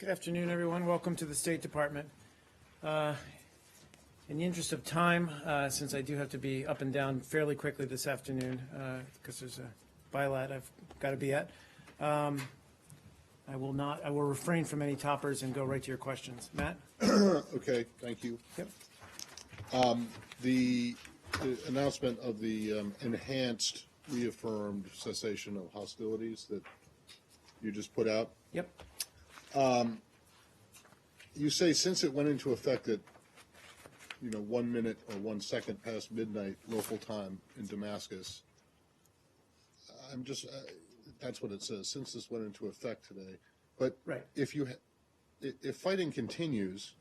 Good afternoon, everyone. Welcome to the State Department. In the interest of time, since I do have to be up and down fairly quickly this afternoon, because there's a bilat I've got to be at, I will refrain from any toppers and go right to your questions. Matt? Okay, thank you. Yep. The announcement of the enhanced reaffirmed cessation of hostilities that you just put out. Yep. You say since it went into effect at 1 minute or 1 second past midnight local time in Damascus. I'm just that's what it says. Since this went into effect today, but Right. if fighting continues,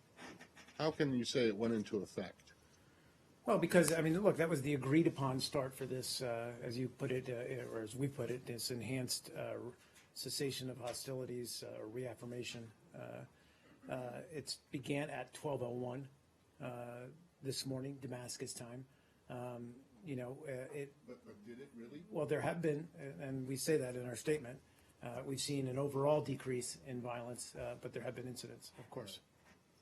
how can you say it went into effect? Well, because, I mean, look, that was the agreed upon start for this, as you put it, or as we put it, this enhanced cessation of hostilities, reaffirmation. It began at 12:01 this morning, Damascus time. But did it really? Well, there have been, and we say that in our statement, we've seen an overall decrease in violence, but there have been incidents, of course.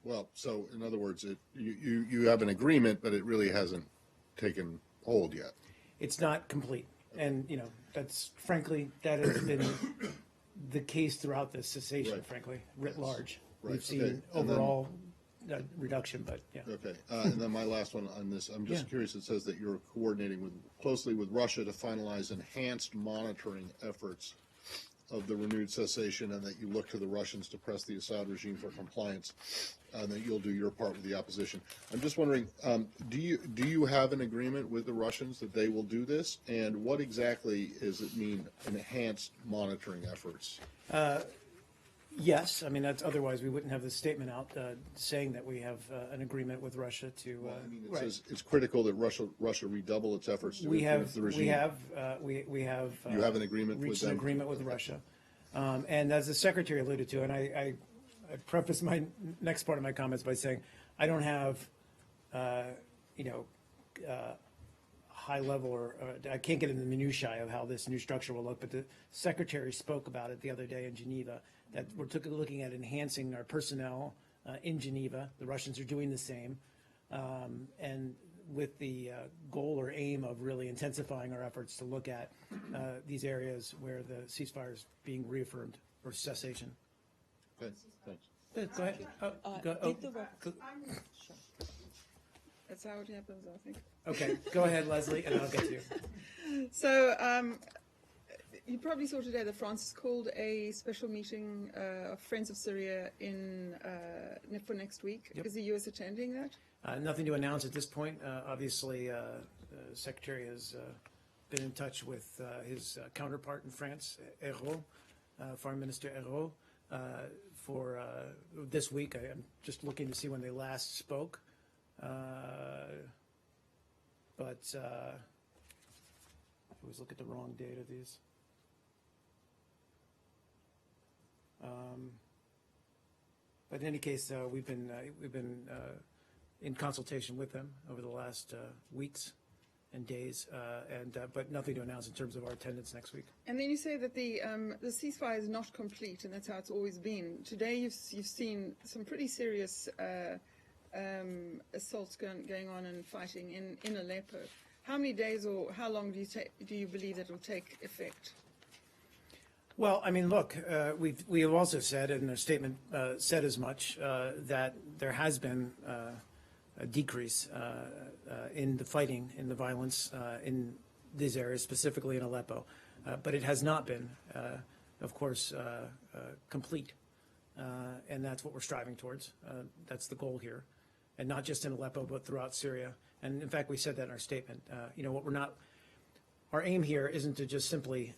Well, so in other words, you have an agreement, but it really hasn't taken hold yet. It's not complete, and that's frankly that has been the case throughout the cessation. Right. Frankly, writ large, Right. we've seen Okay. overall reduction, but yeah. Okay, and then my last one on this, I'm just Yeah. curious, it says that you're coordinating closely with Russia to finalize enhanced monitoring efforts of the renewed cessation, and that you look to the Russians to press the Assad regime for compliance, and that you'll do your part with the opposition. I'm just wondering, do you have an agreement with the Russians that they will do this, and what exactly does it mean, enhanced monitoring efforts? Yes, I mean that's otherwise we wouldn't have this statement out saying that we have an agreement with Russia to. Well, I mean, it right. says it's critical that Russia redouble its efforts to influence the regime. We have. You have an agreement with reached them? an agreement with Russia, and as the secretary alluded to, and I preface my next part of my comments by saying I don't have, high level or I can't get into the minutiae of how this new structure will look, but the secretary spoke about it the other day in Geneva, that we're looking at enhancing our personnel in Geneva. The Russians are doing the same, and with the goal or aim of really intensifying our efforts to look at these areas where the ceasefire is being reaffirmed or cessation. Okay, thanks. Go ahead. Sure. That's how it happens, I think. Okay, go ahead, Leslie, and I'll get to you. So you probably saw today that France has called a special meeting of Friends of Syria for next week. Yep. Is the U.S. attending that? Nothing to announce at this point. Obviously, the Secretary has been in touch with his counterpart in France, Ayrault, Foreign Minister Ayrault, for this week. I'm just looking to see when they last spoke. But I always look at the wrong date of these. But in any case, we've been in consultation with them over the last weeks and days, but nothing to announce in terms of our attendance next week. And then you say that the ceasefire is not complete, and that's how it's always been. Today you've seen some pretty serious assaults going on and fighting in Aleppo. How many days or how long do you believe that will take effect? Well, I mean, look, we have also said, and the statement said as much, that there has been a decrease in the fighting, in the violence in these areas, specifically in Aleppo. But it has not been, of course, complete. And that's what we're striving towards. That's the goal here. And not just in Aleppo, but throughout Syria. And in fact, we said that in our statement. Our aim here isn't to just simply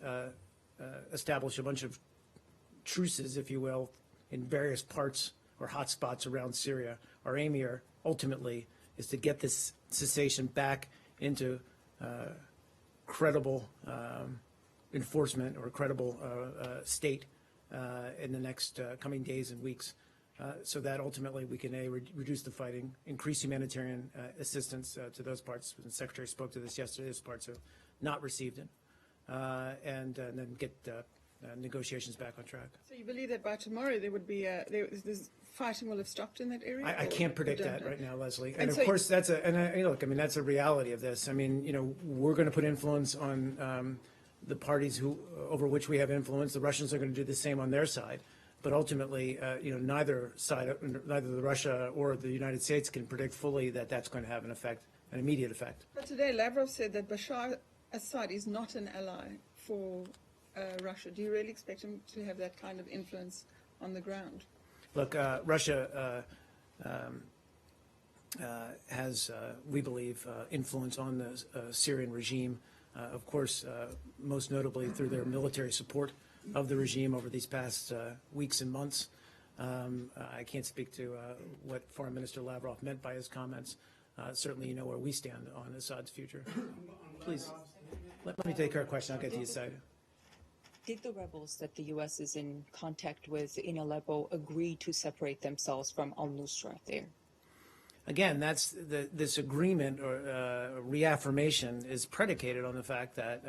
establish a bunch of truces, if you will, in various parts or hotspots around Syria. Our aim here, ultimately, is to get this cessation back into credible enforcement or credible state in the next coming days and weeks, so that ultimately we can reduce the fighting, increase humanitarian assistance to those parts. The Secretary spoke to this yesterday. Those parts have not received it, and then get negotiations back on track. So you believe that by tomorrow there would be this fighting will have stopped in that area? I or can't you predict don't that know? right now, Leslie. And And of so- course, that's look, I mean, that's a reality of this. I mean, we're going to put influence on the parties over which we have influence. The Russians are going to do the same on their side. But ultimately, neither the Russia or the United States can predict fully that that's going to have an immediate effect. But today Lavrov said that Bashar Assad is not an ally for Russia. Do you really expect him to have that kind of influence on the ground? Look, Russia has, we believe, influence on the Syrian regime, of course, most notably through their military support of the regime over these past weeks and months. I can't speak to what Foreign Minister Lavrov meant by his comments. Certainly, you know where we stand on Assad's future. Please, let me take her question. I'll get to you, Said. Did the rebels that the U.S. is in contact with in Aleppo agree to separate themselves from al-Nusra there? Again, that's this agreement or reaffirmation is predicated on the fact that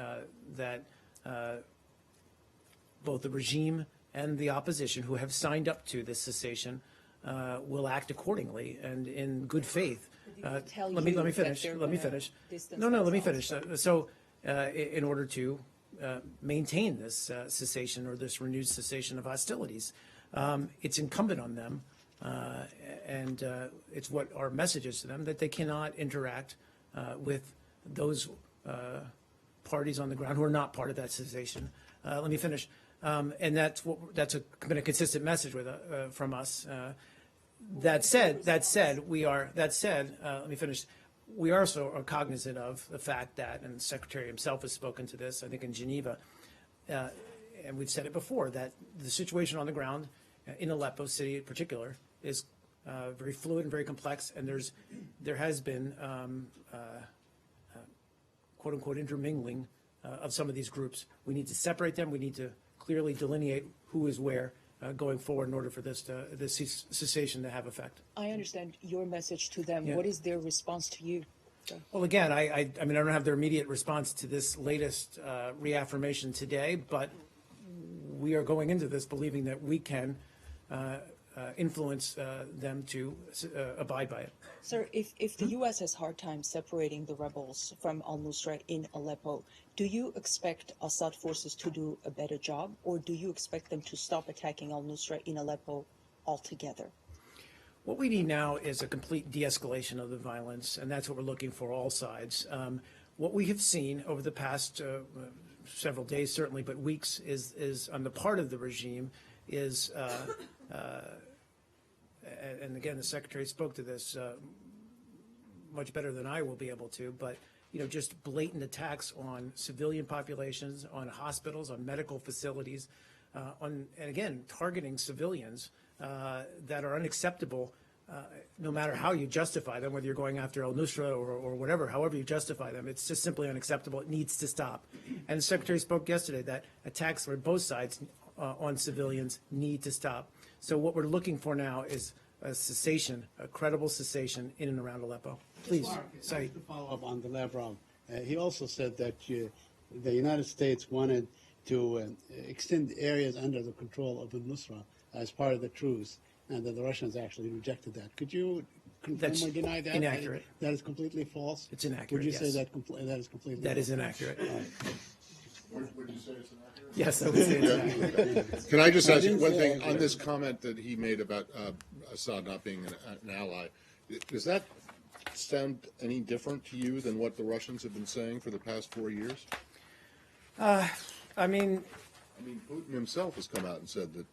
both the regime and the opposition who have signed up to this cessation will act accordingly and in good faith. Tell Let you me that finish. they're Let me gonna finish. distance No, let me finish. themselves So, in order to maintain this cessation or this renewed cessation of hostilities, it's incumbent on them, and it's what our message is to them, that they cannot interact with those parties on the ground who are not part of that cessation. Let me finish. And that's been a consistent message from us. That said, let me finish. We also are cognizant of the fact that, and the Secretary himself has spoken to this, I think in Geneva, and we've said it before, that the situation on the ground in Aleppo city in particular is very fluid and very complex, and there has been quote unquote intermingling of some of these groups. We need to separate them. We need to clearly delineate who is where going forward in order for this cessation to have effect. I understand your message to them. Yeah. What is their response to you? Well, again, I mean, I don't have their immediate response to this latest reaffirmation today, but we are going into this believing that we can influence them to abide by it. Sir, if the U.S. has hard time separating the rebels from al-Nusra in Aleppo, do you expect Assad forces to do a better job, or do you expect them to stop attacking al-Nusra in Aleppo altogether? What we need now is a complete de-escalation of the violence, and that's what we're looking for all sides. What we have seen over the past several days, certainly, but weeks, is on the part of the regime is, and again, the Secretary spoke to this much better than I will be able to, but just blatant attacks on civilian populations, on hospitals, on medical facilities, and again, targeting civilians that are unacceptable, no matter how you justify them, whether you're going after al-Nusra or whatever, however you justify them, it's just simply unacceptable. It needs to stop. And the Secretary spoke yesterday that attacks on both sides on civilians need to stop. So what we're looking for now is a cessation, a credible cessation in and around Aleppo. Please, Saeed. To follow up on the Lavrov, he also said that the United States wanted to extend areas under the control of al-Nusra as part of the truce, and that the Russians actually rejected that. Could you confirm That's or deny that? inaccurate. That is completely false? It's inaccurate, Would you yes. say that that is completely That is false? inaccurate. Would you say it's inaccurate? Yes, I would say it's inaccurate. Can I just ask you didn't one say thing accurate. on this comment that he made about Assad not being an ally? Does that sound any different to you than what the Russians have been saying for the past 4 years? I mean, Putin himself has come out and said that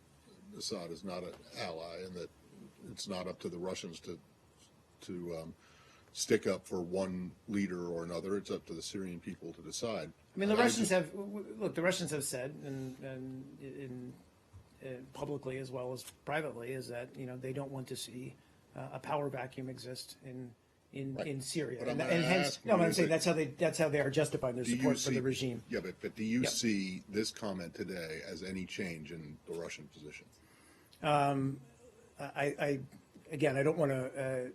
Assad is not an ally and that it's not up to the Russians to stick up for one leader or another. It's up to the Syrian people to decide. I mean, the Russians have said, and publicly as well as privately, is that they don't want to see a power vacuum exist in Syria, But I'm and gonna hence, ask no, you, I'm is saying it- that's how they are justifying their Do you support for see- the regime. Yeah, but do you Yep. see this comment today as any change in the Russian position? Again, I don't want to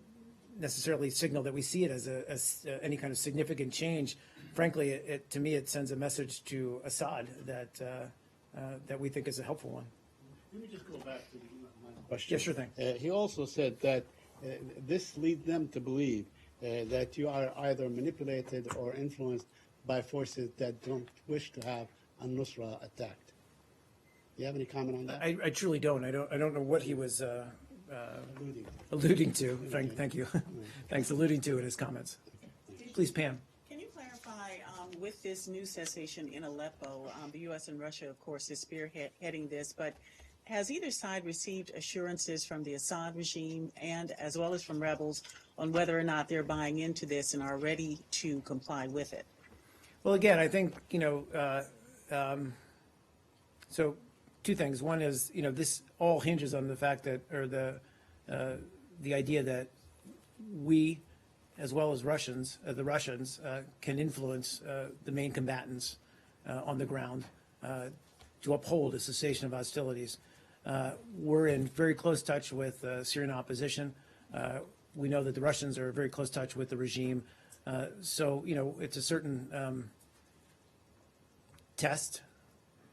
necessarily signal that we see it as any kind of significant change. Frankly, to me, it sends a message to Assad that that we think is a helpful one. Let me just go back to my question. Yeah, sure thing. He also said that this leads them to believe that you are either manipulated or influenced by forces that don't wish to have al-Nusra attacked. Do you have any comment on that? I truly don't. I don't know what he was Alluding to. alluding to. Thank you. Thanks, alluding to in his comments. Please, Pam. Can you clarify, with this new cessation in Aleppo, the U.S. and Russia, of course, is spearheading this, but has either side received assurances from the Assad regime and as well as from rebels on whether or not they're buying into this and are ready to comply with it? Well, again, I think, so two things. One is, this all hinges on the fact that, or the idea that we, as well as the Russians, can influence the main combatants on the ground to uphold a cessation of hostilities. We're in very close touch with Syrian opposition. We know that the Russians are in very close touch with the regime. So, it's a certain test,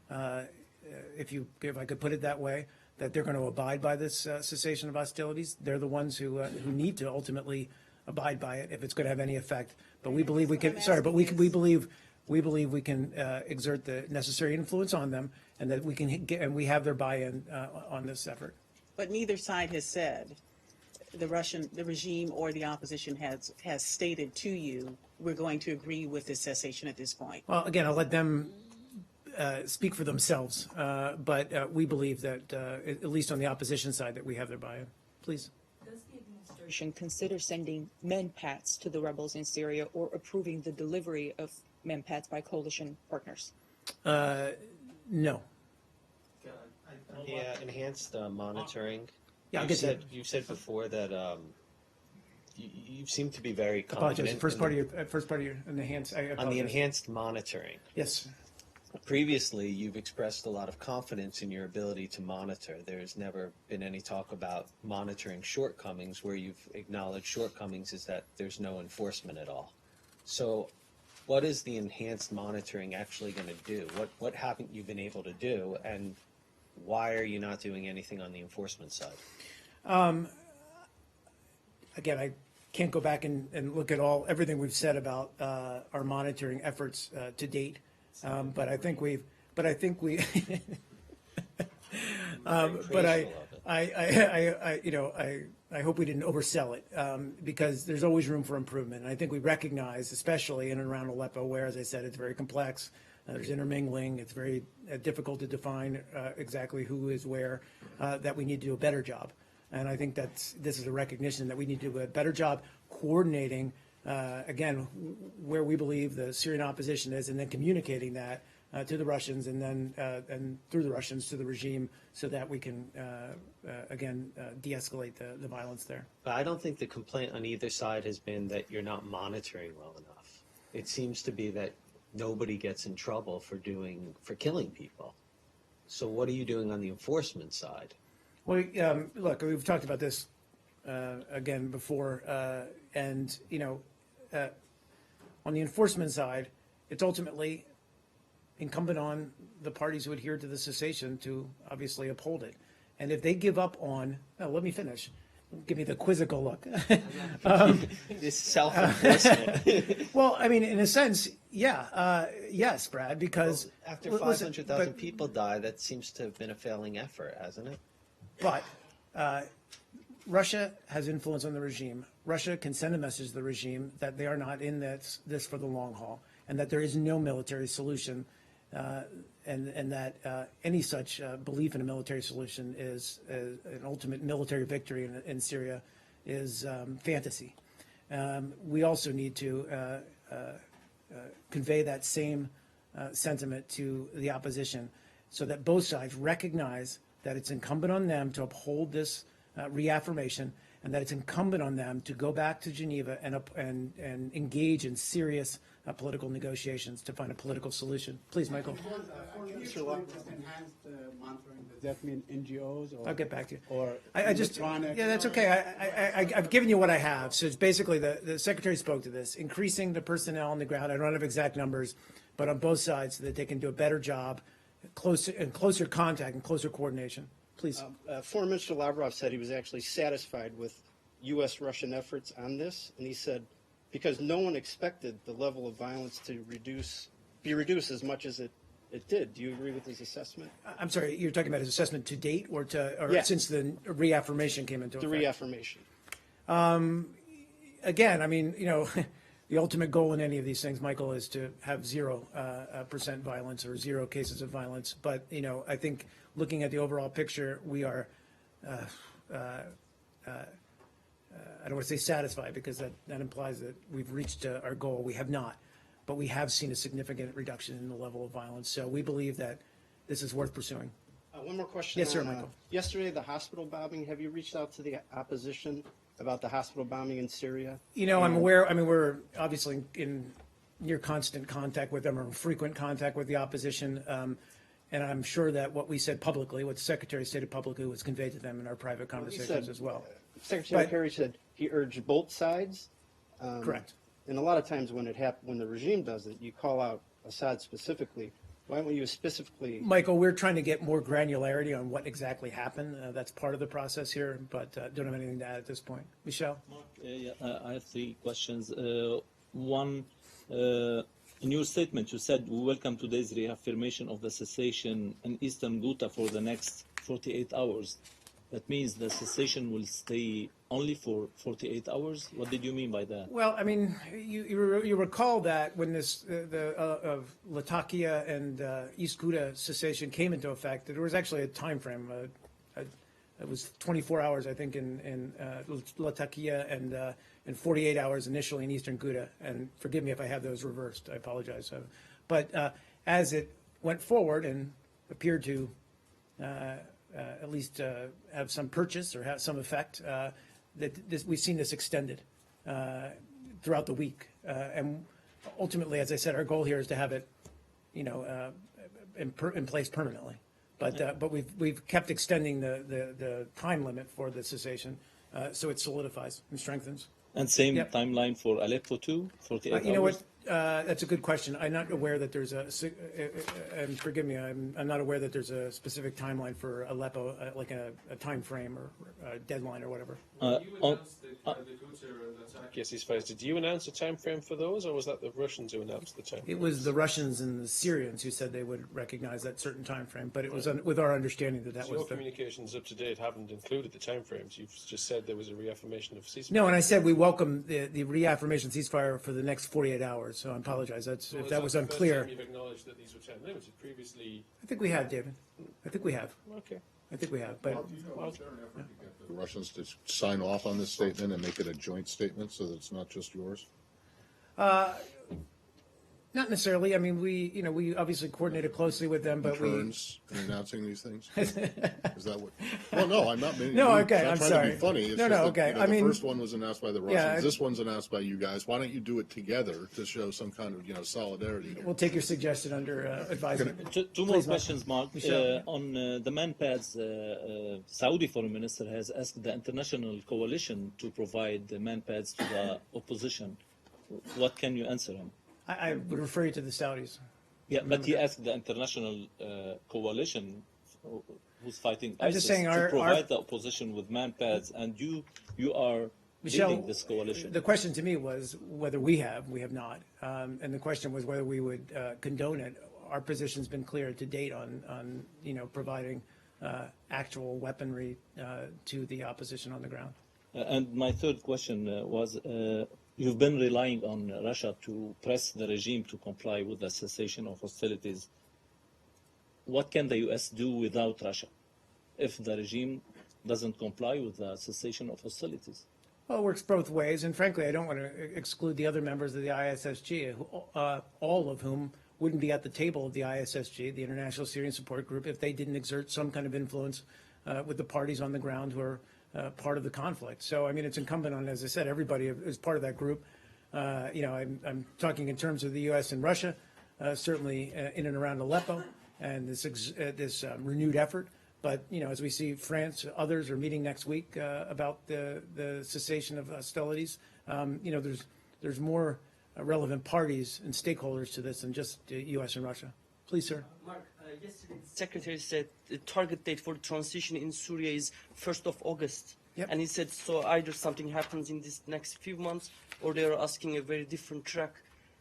if I could put it that way, that they're going to abide by this cessation of hostilities. They're the ones who need to ultimately abide by it if it's going to have any effect. But we believe we can. Sorry, but we believe we can exert the necessary influence on them, and that we can get, and we have their buy-in on this effort. But neither side has said, the regime or the opposition has stated to you, we're going to agree with this cessation at this point. Well, again, I'll let them speak for themselves, but we believe that, at least on the opposition side, that we have their buy-in. Please. Does the administration consider sending MenPats to the rebels in Syria or approving the delivery of MenPats by coalition partners? No. Yeah, enhanced monitoring. Yeah, I'll get to it. You said before that you seem to be very Apologize. confident. First part of your enhanced. On the enhanced monitoring. Yes. Previously, you've expressed a lot of confidence in your ability to monitor. There's never been any talk about monitoring shortcomings. Where you've acknowledged shortcomings is that there's no enforcement at all. So what is the enhanced monitoring actually going to do? What haven't you been able to do, and why are you not doing anything on the enforcement side? Again, I can't go back and look at everything we've said about our monitoring efforts to date. But I think we, but I hope we didn't oversell it, because there's always room for improvement. And I think we recognize, especially in and around Aleppo, where, as I said, it's very complex. There's intermingling. It's very difficult to define exactly who is where, that we need to do a better job. And I think this is a recognition that we need to do a better job coordinating, again, where we believe the Syrian opposition is, and then communicating that to the Russians, and then and through the Russians to the regime, so that we can, again, de-escalate the violence there. But I don't think the complaint on either side has been that you're not monitoring well enough. It seems to be that nobody gets in trouble for killing people. So what are you doing on the enforcement side? Well, look, we've talked about this again before, and on the enforcement side, it's ultimately incumbent on the parties who adhere to the cessation to obviously uphold it. And if they give up on, let me finish. Give me the quizzical look. This self-enforcement. Well, I mean, in a sense, yeah, yes, Brad, because After listen, 500,000 people die, that seems to have been a failing effort, hasn't it? But Russia has influence on the regime. Russia can send a message to the regime that they are not in this for the long haul, and that there is no military solution, and that any such belief in a military solution is an ultimate military victory in Syria is fantasy. We also need to convey that same sentiment to the opposition, so that both sides recognize that it's incumbent on them to uphold this reaffirmation, and that it's incumbent on them to go back to Geneva and engage in serious political negotiations to find a political solution. Please, Michael. Enhanced monitoring, does that mean NGOs? Or, I'll get back to you. Or I just, electronic? yeah, that's okay. I've given you what I have. So it's basically, the Secretary spoke to this, increasing the personnel on the ground. I don't have exact numbers, but on both sides, so that they can do a better job closer contact and closer coordination. Please. Foreign Minister Lavrov said he was actually satisfied with U.S.-Russian efforts on this, and he said because no one expected the level of violence to be reduced as much as it did. Do you agree with his assessment? I'm sorry, you're talking about his assessment to date or Yeah. since the reaffirmation came into The effect? reaffirmation. Again, I mean, the ultimate goal in any of these things, Michael, is to have 0% violence or 0 cases of violence. But, I think looking at the overall picture, we are, I don't want to say satisfied because that implies that we've reached our goal. We have not. But we have seen a significant reduction in the level of violence. So we believe that this is worth pursuing. One more question. Yes, sir, on, Michael. Yesterday, the hospital bombing. Have you reached out to the opposition about the hospital bombing in Syria? I'm aware. I mean, we're obviously in near constant contact with them or frequent contact with the opposition. And I'm sure that what we said publicly, what the Secretary stated publicly, was conveyed to them in our private conversations as well. Secretary But- Kerry said he urged both sides. Correct. And a lot of times when when the regime does it, you call out Assad specifically. Why don't you specifically? Michael, we're trying to get more granularity on what exactly happened. That's part of the process here, but don't have anything to add at this point. Michelle? I have 3 questions. One, in your statement, you said we welcome today's reaffirmation of the cessation in Eastern Ghouta for the next 48 hours. That means the cessation will stay only for 48 hours? What did you mean by that? Well, I mean, you recall that when of Latakia and East Ghouta cessation came into effect, there was actually a time frame. It was 24 hours, I think, in Latakia and 48 hours initially in Eastern Ghouta. And forgive me if I have those reversed. I apologize. But as it went forward and appeared to at least have some purchase or have some effect, we've seen this extended throughout the week. And ultimately, as I said, our goal here is to have it, in place permanently. But we've kept extending the time limit for the cessation, so it solidifies and strengthens. And same Yep. timeline for Aleppo too, 48 hours? You know what? That's a good question. I'm not aware that there's and forgive me, I'm not aware that there's a specific timeline for Aleppo, like a time frame or a deadline or whatever. You announced the Ghouta and Latakia ceasefires. Did you announce a time frame for those, or was that the Russians who announced the time frame? It was the Russians and the Syrians who said they would recognize that certain time frame, but it was with our understanding that So was your the. communications up to date haven't included the time frames. You've just said there was a reaffirmation of ceasefire. No, and I said we welcome the reaffirmation ceasefire for the next 48 hours. So I apologize. So If is that was the first unclear. time you've acknowledged that these were time limited. Previously, I think we have, David. I think we have. okay. I think we have. But The Russians to sign off on this statement and make it a joint statement so that it's not just yours? not necessarily. I mean, we obviously coordinated closely with them, but Turns in announcing these things? Is that what? Well, no, I'm not meaning. No, I'm okay, not I'm trying sorry. to be funny. It's No, just no, that, okay. the I mean- first one was announced by the Russians. Yeah, This one's announced by you guys. Why don't you do it together to show some kind of solidarity? we'll take your suggestion under advisement. Two more Please, Mark. questions, Mark. Michelle. On the manpads, Saudi foreign minister has asked the international coalition to provide the manpads to the opposition. What can you answer him? I would refer you to the Saudis. Yeah, but he asked the international coalition who's fighting I'm just ISIS saying to our- provide the opposition with manpads, and you are Michelle, leading this coalition. the question to me was whether we have not. And the question was whether we would condone it. Our position's been clear to date on providing actual weaponry to the opposition on the ground. And my third question was, you've been relying on Russia to press the regime to comply with the cessation of hostilities. What can the U.S. do without Russia if the regime doesn't comply with the cessation of hostilities? Well, it works both ways, and frankly, I don't want to exclude the other members of the ISSG, all of whom wouldn't be at the table of the ISSG, the International Syrian Support Group, if they didn't exert some kind of influence with the parties on the ground who are part of the conflict. So, I mean, it's incumbent on, as I said, everybody is part of that group. I'm talking in terms of the U.S. and Russia, certainly in and around Aleppo, and this renewed effort. But, as we see France, others are meeting next week about the cessation of hostilities. There's more relevant parties and stakeholders to this than just the U.S. and Russia. Please, sir. Mark, yesterday, the secretary said the target date for transition in Syria is 1st of August. Yep. And he said, so either something happens in this next few months, or they are asking a very different track.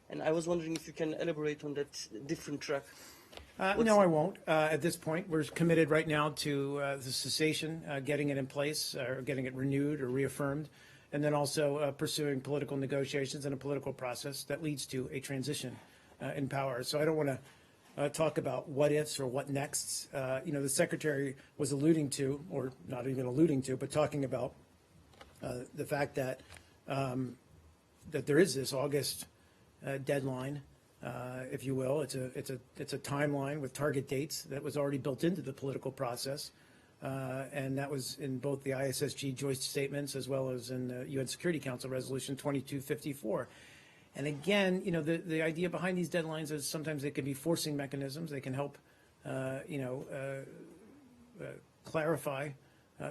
And I was wondering if you can elaborate on that different track. No, I won't. At this point, we're committed right now to the cessation, getting it in place, or getting it renewed or reaffirmed, and then also pursuing political negotiations and a political process that leads to a transition in power. So I don't want to talk about what ifs or what nexts. The secretary was alluding to, or not even alluding to, but talking about the fact that that there is this August deadline, if you will. It's a timeline with target dates that was already built into the political process, and that was in both the ISSG joint statements as well as in the UN Security Council Resolution 2254. And again, the idea behind these deadlines is sometimes they can be forcing mechanisms. They can help, clarify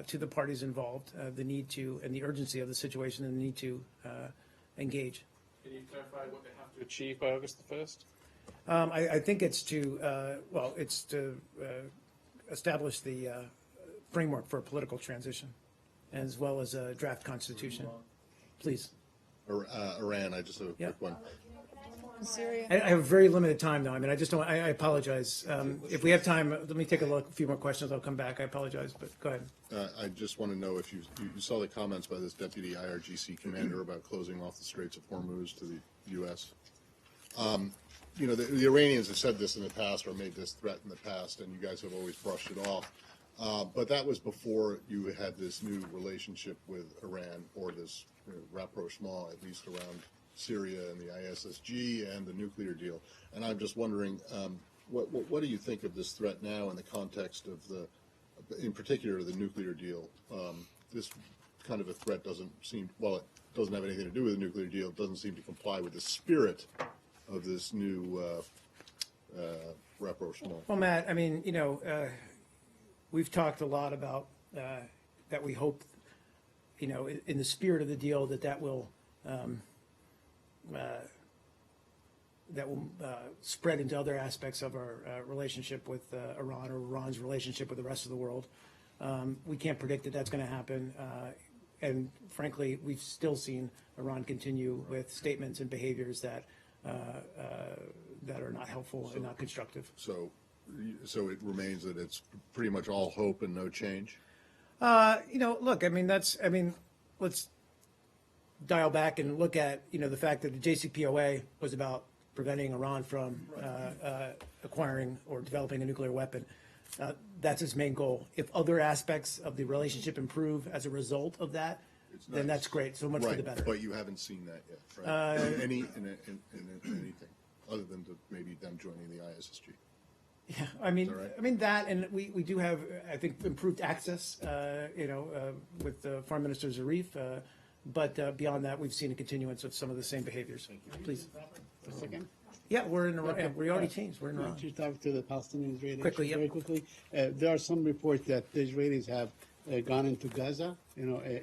to the parties involved the need to and the urgency of the situation and the need to engage. Can you clarify what they have to achieve by August the 1st? I think it's to establish the framework for a political transition, as well as a draft constitution. Please. Iran, I just have a quick one. Syria. I have very limited time, though. I mean, I just don't. I apologize. If we have time, let me take a look. A few more questions. I'll come back. I apologize, but go ahead. I just want to know if you saw the comments by this deputy IRGC commander about closing off the Straits of Hormuz to the U.S. The Iranians have said this in the past or made this threat in the past, and you guys have always brushed it off. But that was before you had this new relationship with Iran, or this rapprochement, at least around Syria and the ISSG and the nuclear deal. And I'm just wondering, what do you think of this threat now in the context of in particular, the nuclear deal? This kind of a threat doesn't seem, well, it doesn't have anything to do with the nuclear deal. It doesn't seem to comply with the spirit of this new rapprochement. Well, Matt, I mean, we've talked a lot about that we hope, in the spirit of the deal, that will spread into other aspects of our relationship with Iran, or Iran's relationship with the rest of the world. We can't predict that that's going to happen. And frankly, we've still seen Iran continue with statements and behaviors that are not helpful and not constructive. So it remains that it's pretty much all hope and no change? Look, let's dial back and look at, the fact that the JCPOA was about preventing Iran from acquiring or developing a nuclear weapon. That's its main goal. If other aspects of the relationship improve as a result of that, then that's great. So much for the better. But you haven't seen that yet, right? in anything other than maybe them joining the ISSG. Yeah, that, and we do have, I think, improved access, with Foreign Minister Zarif. But beyond that, we've seen a continuance of some of the same behaviors. Please. For a second. Yeah, we're in Iran. Okay. We already changed. We're in Iran. To talk to the Palestinian-Israeli quickly, very quickly. There are some reports that the Israelis have gone into Gaza,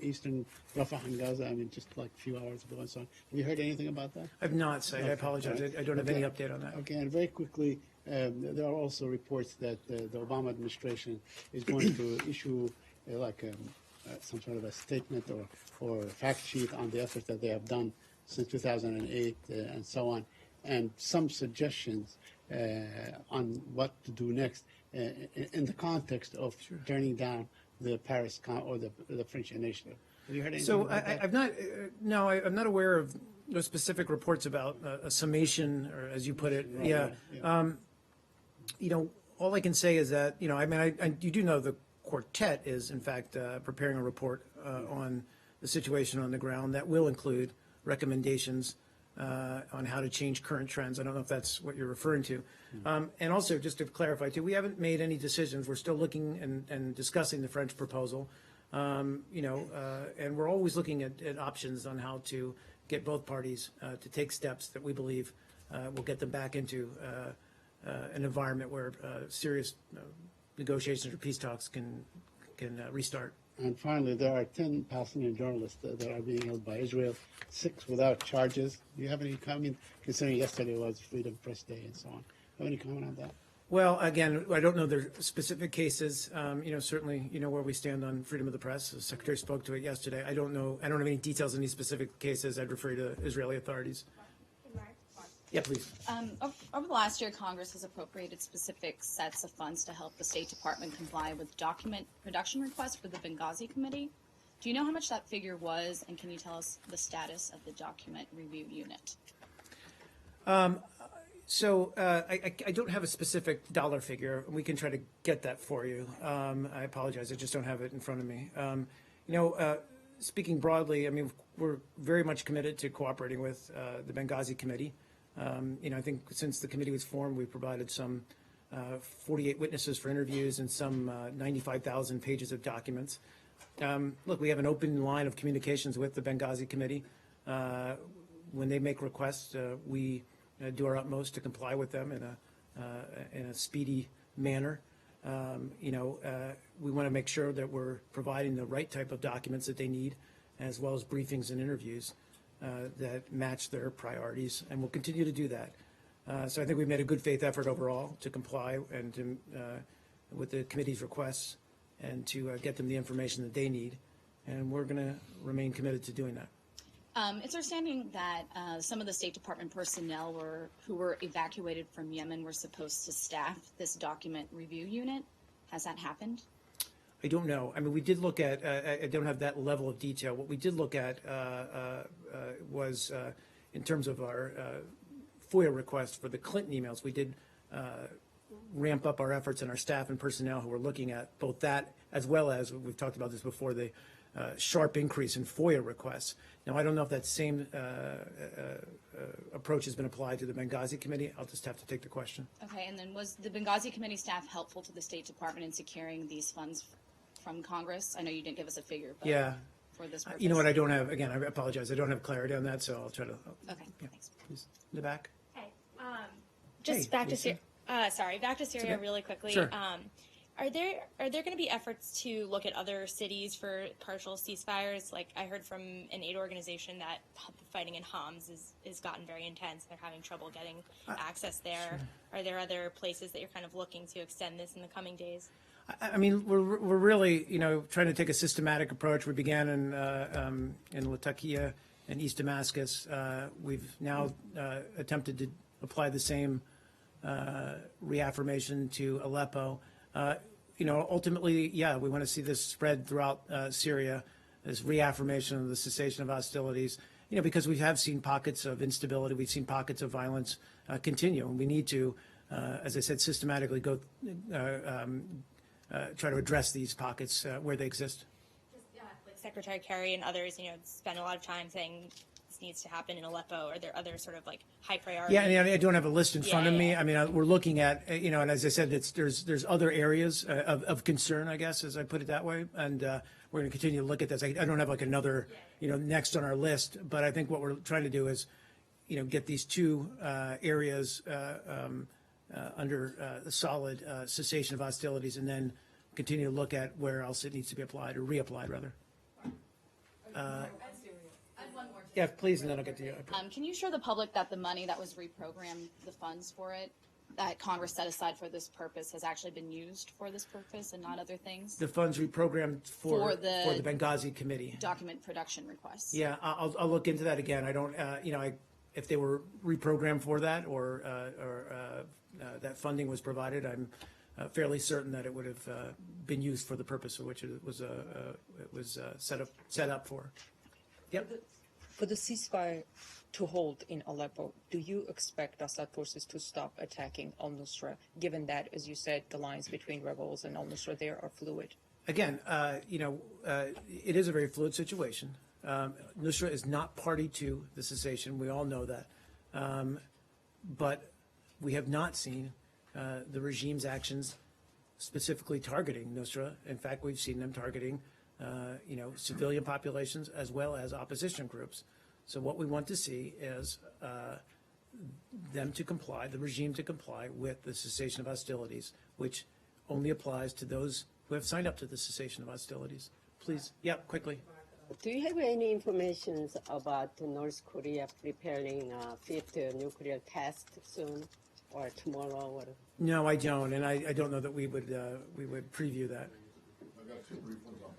eastern Rafah and Gaza, just like a few hours ago and so on. Have you heard anything about that? I've not, Said. I apologize. I don't have any update on that. Okay, and very quickly, there are also reports that the Obama administration is going to issue some sort of a statement or fact sheet on the efforts that they have done since 2008 and so on, and some suggestions on what to do next in the context of turning down the Paris or the French initiative. Have you heard anything about that? I've not. No, I'm not aware of no specific reports about a summation, or as you put it. Yeah. All I can say is that you do know the Quartet is in fact preparing a report on the situation on the ground that will include recommendations on how to change current trends. I don't know if that's what you're referring to. And also, just to clarify too, we haven't made any decisions. We're still looking and discussing the French proposal, and we're always looking at options on how to get both parties to take steps that we believe will get them back into an environment where serious negotiations or peace talks can restart. And finally, there are 10 Palestinian journalists that are being held by Israel, 6 without charges. Do you have any comment, considering yesterday was Freedom Press Day and so on? Have any comment on that? Well, again, I don't know their specific cases. Certainly, where we stand on freedom of the press. The Secretary spoke to it yesterday. I don't know. I don't have any details on these specific cases. I'd refer you to Israeli authorities. Yeah, please. Over the last year, Congress has appropriated specific sets of funds to help the State Department comply with document production requests for the Benghazi Committee. Do you know how much that figure was, and can you tell us the status of the document review unit? So I don't have a specific dollar figure. We can try to get that for you. I apologize. I just don't have it in front of me. Speaking broadly, I mean, we're very much committed to cooperating with the Benghazi Committee. I think since the committee was formed, we've provided some 48 witnesses for interviews and some 95,000 pages of documents. Look, we have an open line of communications with the Benghazi Committee. When they make requests, we do our utmost to comply with them in a speedy manner. We want to make sure that we're providing the right type of documents that they need, as well as briefings and interviews that match their priorities, and we'll continue to do that. So I think we've made a good faith effort overall to comply and to, with the committee's requests and to get them the information that they need, and we're going to remain committed to doing that. It's our understanding that some of the State Department personnel who were evacuated from Yemen were supposed to staff this document review unit. Has that happened? I don't know. I mean, we did look at, I don't have that level of detail. What we did look at was in terms of our FOIA request for the Clinton emails, we did ramp up our efforts and our staff and personnel who were looking at both that as well as, we've talked about this before, the sharp increase in FOIA requests. Now, I don't know if that same approach has been applied to the Benghazi Committee. I'll just have to take the question. Okay, and then was the Benghazi Committee staff helpful to the State Department in securing these funds from Congress? I know you didn't give us a figure, but yeah. For this purpose. You know what, I don't have, again, I apologize, I don't have clarity on that, so I'll try to. Okay, yeah, thanks. Please, in the back. Hey, just back to Syria. Back to Syria okay. really quickly. Sure. Are there going to be efforts to look at other cities for partial ceasefires? Like I heard from an aid organization that fighting in Homs is gotten very intense. They're having trouble getting access there. Sure. Are there other places that you're kind of looking to extend this in the coming days? I mean, we're really, trying to take a systematic approach. We began in Latakia and East Damascus. We've now attempted to apply the same reaffirmation to Aleppo. Ultimately, yeah, we want to see this spread throughout Syria, this reaffirmation of the cessation of hostilities, because we have seen pockets of instability, we've seen pockets of violence continue, and we need to, as I said, systematically go try to address these pockets where they exist. Like Secretary Kerry and others, spend a lot of time saying this needs to happen in Aleppo. Are there other sort of like high priority? Yeah, and I don't have a list in front of me. I mean, we're looking at, and as I said, there's other areas of concern, I guess, as I put it that way, and we're going to continue to look at this. I don't have like another, next on our list, but I think what we're trying to do is, get these two areas under a solid cessation of hostilities, and then continue to look at where else it needs to be applied, or reapplied, rather. Yeah, please, and then I'll get to you. Can you show the public that the money that was reprogrammed, the funds for it, that Congress set aside for this purpose, has actually been used for this purpose and not other things? The funds reprogrammed for the Benghazi Committee. Document production requests. Yeah, I'll look into that again. I don't, if they were reprogrammed for that or that funding was provided, I'm fairly certain that it would have been used for the purpose for which it was set up for. Yep. For the ceasefire to hold in Aleppo, do you expect Assad forces to stop attacking al-Nusra, given that, as you said, the lines between rebels and al-Nusra there are fluid? Again, it is a very fluid situation. Nusra is not party to the cessation. We all know that. But we have not seen the regime's actions specifically targeting Nusra. In fact, we've seen them targeting civilian populations as well as opposition groups. So what we want to see is them to comply, the regime to comply with the cessation of hostilities, which only applies to those who have signed up to the cessation of hostilities. Please, yeah, quickly. Do you have any information about North Korea preparing a fifth nuclear test soon? or tomorrow or whatever? No, I don't, and I don't know that we would preview that.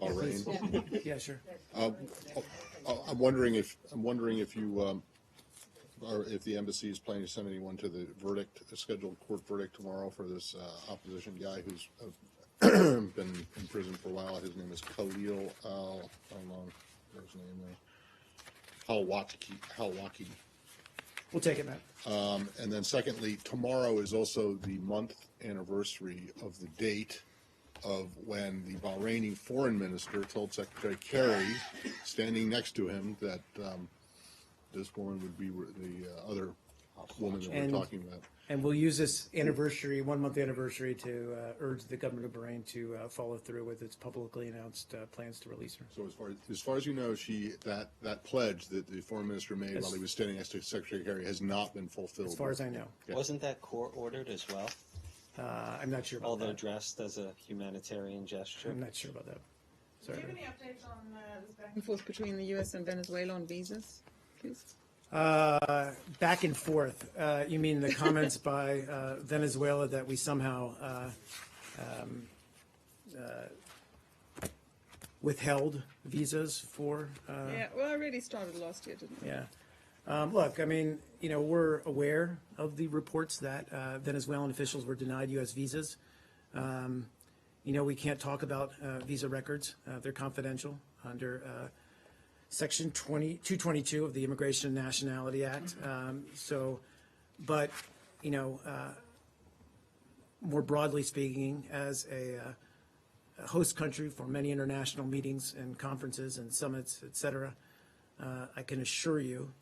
Bahrain. Yeah, sure. I'm wondering if you, or if the embassy is planning to send anyone to the scheduled court verdict tomorrow for this opposition guy who's been in prison for a while. His name is Khalil Halwaki. We'll take it, Matt. And then secondly, tomorrow is also the month anniversary of the date of when the Bahraini foreign minister told Secretary Kerry, standing next to him, that this woman would be the other woman that we're talking about. And we'll use this anniversary, 1 month anniversary, to urge the government of Bahrain to follow through with its publicly announced plans to release her. So as far as you know, that pledge that the foreign minister made Yes. while he was standing next to Secretary Kerry has not been fulfilled. As far as I know. Yeah. Wasn't that court ordered as well? I'm not sure about Although that. dressed as a humanitarian gesture? I'm not sure about that. Do Sorry. you have any updates on this back and forth between the U.S. and Venezuela on visas, please? Back and forth. You mean the comments by Venezuela that we somehow withheld visas for? Yeah, well, it really started last year, didn't it? Yeah. Look, I mean, we're aware of the reports that Venezuelan officials were denied U.S. visas. We can't talk about visa records. They're confidential under Section 222 of the Immigration and Nationality Act. But more broadly speaking, as a host country for many international meetings and conferences and summits, et cetera, I can assure you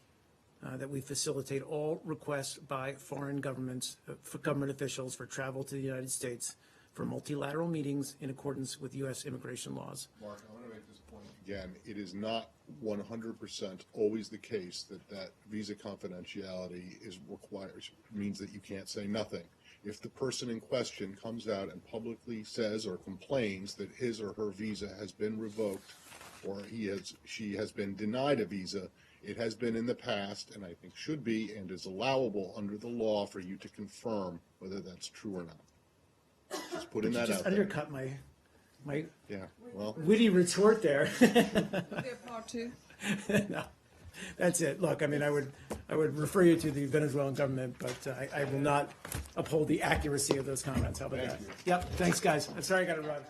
that we facilitate all requests by foreign governments, government officials for travel to the United States for multilateral meetings in accordance with U.S. immigration laws. Mark, I want to make this point again. It is not 100% always the case that visa confidentiality is required, means that you can't say nothing. If the person in question comes out and publicly says or complains that his or her visa has been revoked or she has been denied a visa, it has been in the past, and I think should be and is allowable under the law for you to confirm whether that's true or not. Just putting that Just out there. undercut my witty retort there. Part two. No, that's it. Look, I mean, I would refer you to the Venezuelan government, but I will not uphold the accuracy of those comments. How about that? Yep. Thanks, guys. I'm sorry I got to run.